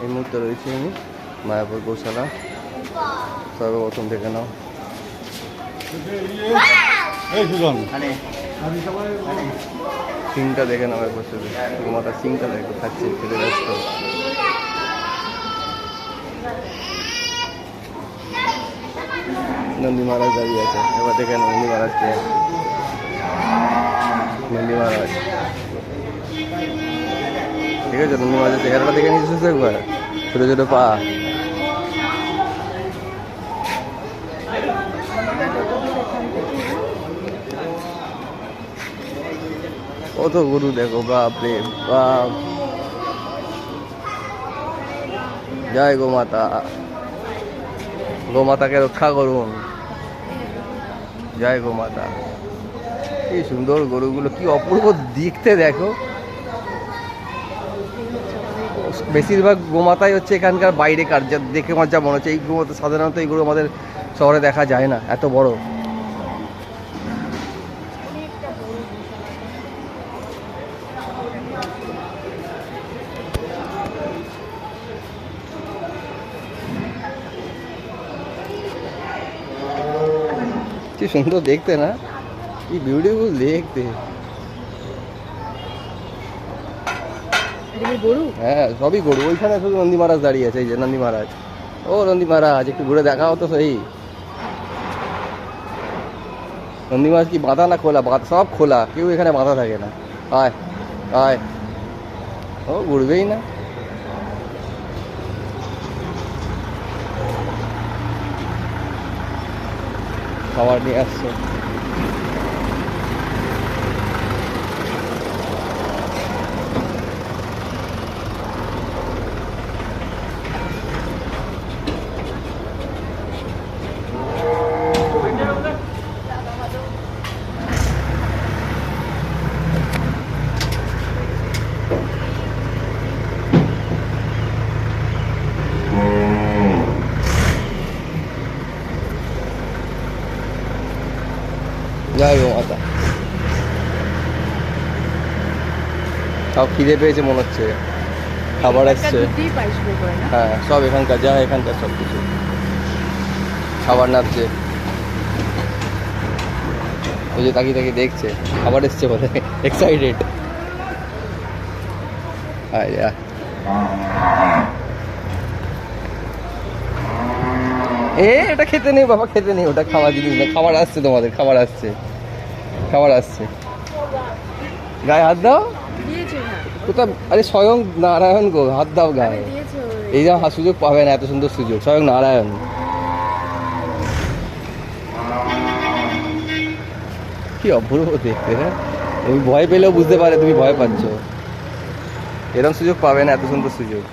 এই মুহূর্তে রয়েছে আমি মায়াপুর গোশালা। সর্বপ্রথম দেখে নাও সিংটা দেখে নাও একবার, শুধু গোমাতার সিংটা দেখো, খাচ্ছে খেতে ব্যস্ত। নন্দী মহারাজ দাঁড়িয়ে আছে, এবার দেখে নন্দী মহারাজকে। নন্দী মহারাজ ঠিক আছে, নন্দী মহারাজের চেহারাটা দেখে নিয়েছিস একবার, ছোটো ছোটো পা। কত গরু দেখো, বাপ রে বাপ। জয় গোমাতা, গোমাতাকে রক্ষা করুন। জয় গোমাতা। কি সুন্দর গরুগুলো, কি অপূর্ব দেখতে দেখো। বেশিরভাগ গোমাতাই হচ্ছে এখানকার বাইরে কার, যা দেখে আমার যা মনে হচ্ছে। এই গোমাতা সাধারণত এই গরু আমাদের শহরে দেখা যায় না, এত বড়। কি সুন্দর দেখতে না, কি বিউটিফুল দেখতে। হ্যাঁ সবই গরু। ওইখানে শুধু নন্দী মহারাজ দাঁড়িয়ে আছে, এই যে নন্দী মহারাজ। ও নন্দী মহারাজ, একটু ঘুরে দেখাও তো সেই। নন্দী মহারাজ কি বাঁধা না খোলা? সব খোলা, কেউ এখানে বাঁধা থাকে না। আয় আয়, ও ঘুরবেই না। খাবার নিয়ে আসছে। জয় গোমাতা। সব খিদে পেয়েছে মনে হচ্ছে, খাবার আসছে। হ্যাঁ সব এখানকার, যা এখানকার সব কিছু খাবার নাচ্ছে। ওই যে তাকিয়ে তাকিয়ে দেখছে, খাবার এসছে বলে এক্সাইটেড। এটা খেতে নেই বাবা, খেতে নেই, ওটা খাওয়া জিনিস না। খাবার আসছে তোমাদের, খাবার আসছে, খাবার আসছে। গায়ে হাত দাও। কোথা? আরে স্বয়ং নারায়ণ গো, হাত দাও গায়ে। এই যে সুযোগ পাবে না, এত সুন্দর সুযোগ, স্বয়ং নারায়ণ। কি অপূর্ব দেখতে। হ্যাঁ তুমি ভয় পেলেও বুঝতে পারে তুমি ভয় পাচ্ছ। এরকম সুযোগ পাবে না, এত সুন্দর সুযোগ।